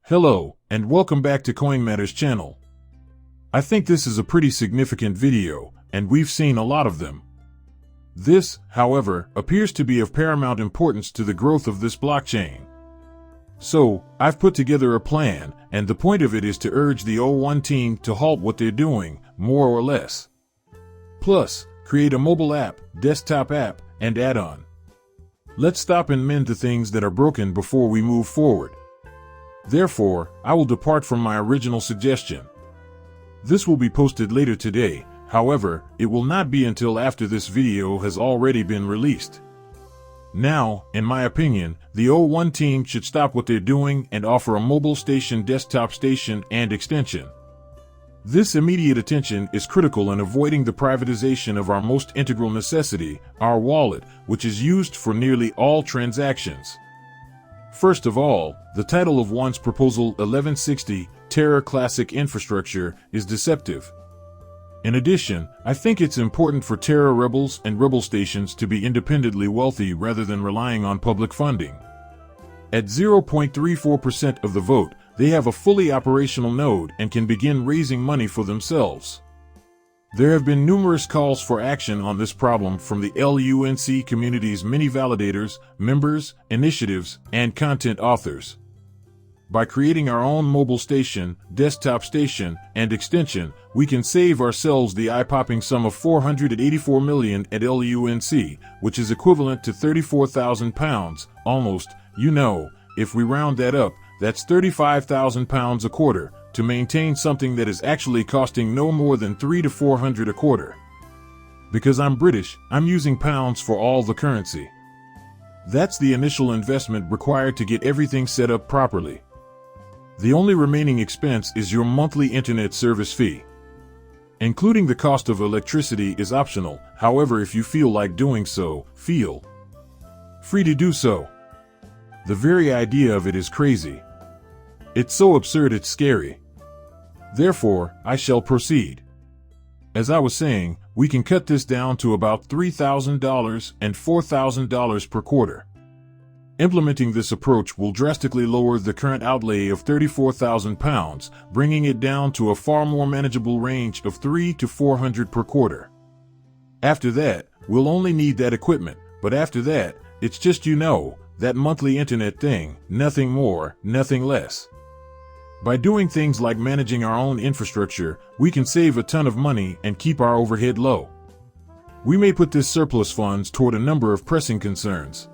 Hello, and welcome back to Coin Matters channel. I think this is a pretty significant video, and we've seen a lot of them. This, however, appears to be of paramount importance to the growth of this blockchain. So, I've put together a plan, and the point of it is to urge the O1 team to halt what they're doing, more or less. Plus, create a mobile app, desktop app, and add-on. Let's stop and mend the things that are broken before we move forward. Therefore, I will depart from my original suggestion. This will be posted later today, however, it will not be until after this video has already been released. Now, in my opinion, the O1 team should stop what they're doing and offer a mobile station, desktop station, and extension. This immediate attention is critical in avoiding the privatization of our most integral necessity, our wallet, which is used for nearly all transactions. First of all, the title of one's proposal 1160, Terra Classic Infrastructure, is deceptive. In addition, I think it's important for Terra rebels and rebel stations to be independently wealthy rather than relying on public funding. At 0.34% of the vote, they have a fully operational node and can begin raising money for themselves. There have been numerous calls for action on this problem from the LUNC community's many validators, members, initiatives, and content authors. By creating our own mobile station, desktop station, and extension, we can save ourselves the eye-popping sum of $484 million at LUNC, which is equivalent to £34,000, almost, if we round that up, that's £35,000 a quarter, to maintain something that is actually costing no more than $300 to $400 a quarter. Because I'm British, I'm using pounds for all the currency. That's the initial investment required to get everything set up properly. The only remaining expense is your monthly internet service fee. Including the cost of electricity is optional, however, if you feel like doing so, feel free to do so. The very idea of it is crazy. It's so absurd it's scary. Therefore, I shall proceed. As I was saying, we can cut this down to about $3,000 and $4,000 per quarter. Implementing this approach will drastically lower the current outlay of £34,000, bringing it down to a far more manageable range of $300 to $400 per quarter. After that, we'll only need that equipment, but after that, it's just that monthly internet thing, nothing more, nothing less. By doing things like managing our own infrastructure, we can save a ton of money and keep our overhead low. We may put this surplus funds toward a number of pressing concerns.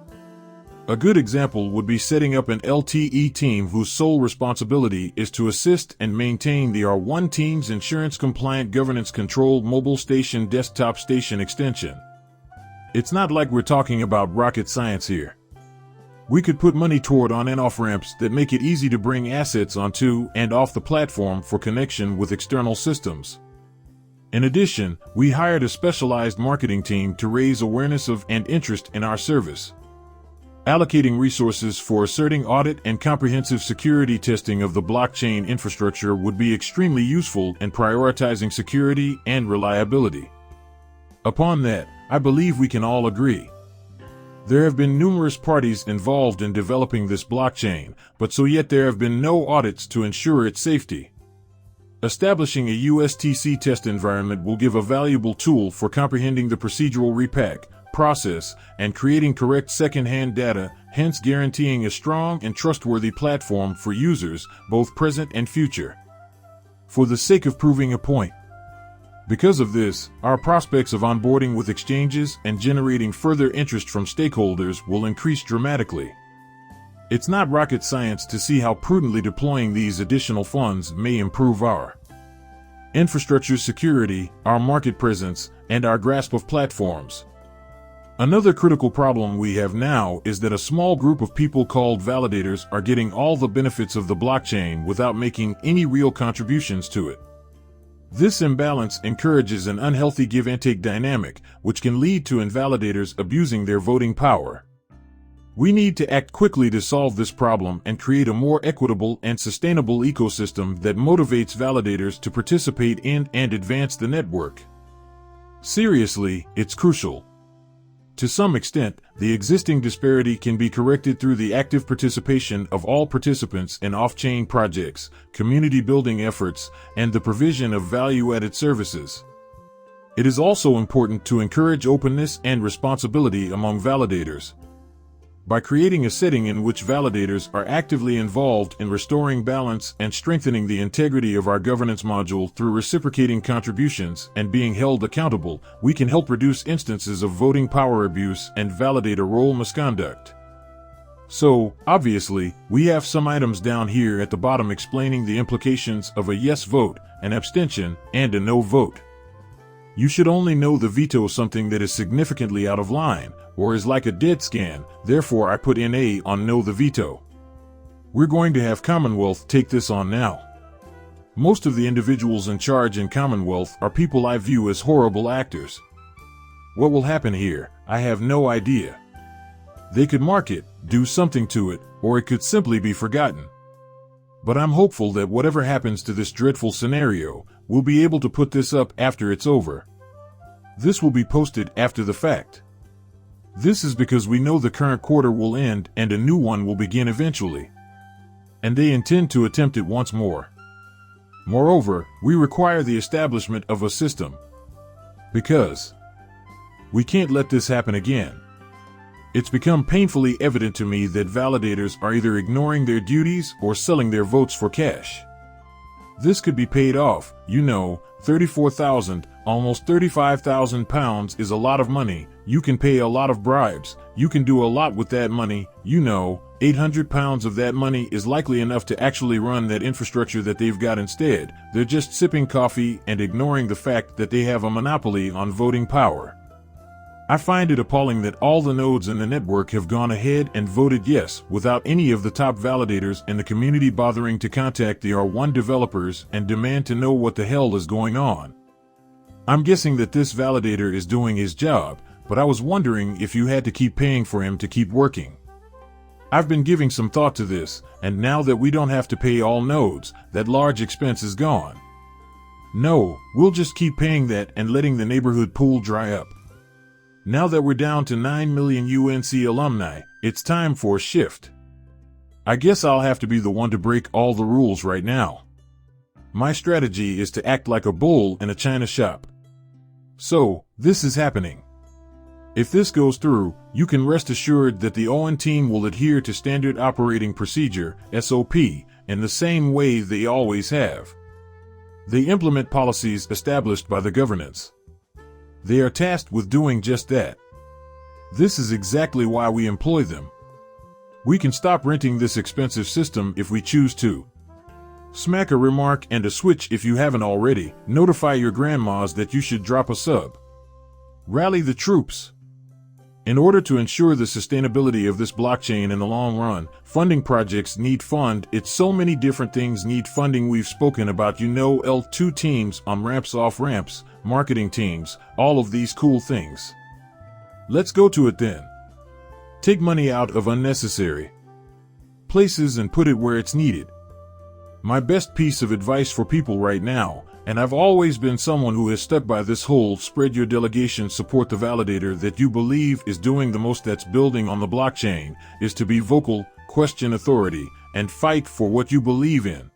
A good example would be setting up an LTE team whose sole responsibility is to assist and maintain the R1 team's insurance-compliant, governance-controlled mobile station desktop station extension. It's not like we're talking about rocket science here. We could put money toward on- and off-ramps that make it easy to bring assets onto and off the platform for connection with external systems. In addition, we hired a specialized marketing team to raise awareness of and interest in our service. Allocating resources for asserting audit and comprehensive security testing of the blockchain infrastructure would be extremely useful in prioritizing security and reliability. Upon that, I believe we can all agree. There have been numerous parties involved in developing this blockchain, but yet there have been no audits to ensure its safety. Establishing a USTC test environment will give a valuable tool for comprehending the procedural repack process and creating correct second-hand data, hence guaranteeing a strong and trustworthy platform for users, both present and future. For the sake of proving a point. Because of this, our prospects of onboarding with exchanges and generating further interest from stakeholders will increase dramatically. It's not rocket science to see how prudently deploying these additional funds may improve our infrastructure security, our market presence, and our grasp of platforms. Another critical problem we have now is that a small group of people called validators are getting all the benefits of the blockchain without making any real contributions to it. This imbalance encourages an unhealthy give-and-take dynamic, which can lead to invalidators abusing their voting power. We need to act quickly to solve this problem and create a more equitable and sustainable ecosystem that motivates validators to participate in and advance the network. Seriously, it's crucial. To some extent, the existing disparity can be corrected through the active participation of all participants in off-chain projects, community building efforts, and the provision of value-added services. It is also important to encourage openness and responsibility among validators. By creating a setting in which validators are actively involved in restoring balance and strengthening the integrity of our governance module through reciprocating contributions and being held accountable, we can help reduce instances of voting power abuse and validator role misconduct. So, obviously, we have some items down here at the bottom explaining the implications of a yes vote, an abstention, and a no vote. You should only know the veto something that is significantly out of line, or is like a dead scan, therefore I put NA on know the veto. We're going to have Commonwealth take this on now. Most of the individuals in charge in Commonwealth are people I view as horrible actors. What will happen here, I have no idea. They could mark it, do something to it, or it could simply be forgotten. But I'm hopeful that whatever happens to this dreadful scenario, we'll be able to put this up after it's over. This will be posted after the fact. This is because we know the current quarter will end and a new one will begin eventually. And they intend to attempt it once more. Moreover, we require the establishment of a system. Because we can't let this happen again. It's become painfully evident to me that validators are either ignoring their duties or selling their votes for cash. This could be paid off, 34,000, almost 35,000 pounds is a lot of money. You can pay a lot of bribes. You can do a lot with that money. 800 pounds of that money is likely enough to actually run that infrastructure that they've got instead. They're just sipping coffee and ignoring the fact that they have a monopoly on voting power. I find it appalling that all the nodes in the network have gone ahead and voted yes without any of the top validators in the community bothering to contact the R1 developers and demand to know what the hell is going on. I'm guessing that this validator is doing his job, but I was wondering if you had to keep paying for him to keep working. I've been giving some thought to this, and now that we don't have to pay all nodes, that large expense is gone. No, we'll just keep paying that and letting the neighborhood pool dry up. Now that we're down to 9 million UNC alumni, it's time for a shift. I guess I'll have to be the one to break all the rules right now. My strategy is to act like a bull in a china shop. So, this is happening. If this goes through, you can rest assured that the ON team will adhere to Standard Operating Procedure, SOP, in the same way they always have. They implement policies established by the governance. They are tasked with doing just that. This is exactly why we employ them. We can stop renting this expensive system if we choose to. Smack a remark and a switch if you haven't already. Notify your grandmas that you should drop a sub. Rally the troops. In order to ensure the sustainability of this blockchain in the long run, funding projects need fund. It's so many different things need funding. We've spoken about L2 teams, on-ramps, off-ramps, marketing teams, all of these cool things. Let's go to it then. Take money out of unnecessary places and put it where it's needed. My best piece of advice for people right now, and I've always been someone who has stuck by this whole spread your delegation, support the validator that you believe is doing the most that's building on the blockchain, is to be vocal, question authority, and fight for what you believe in.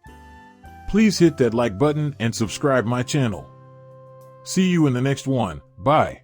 Please hit that like button and subscribe my channel. See you in the next one. Bye.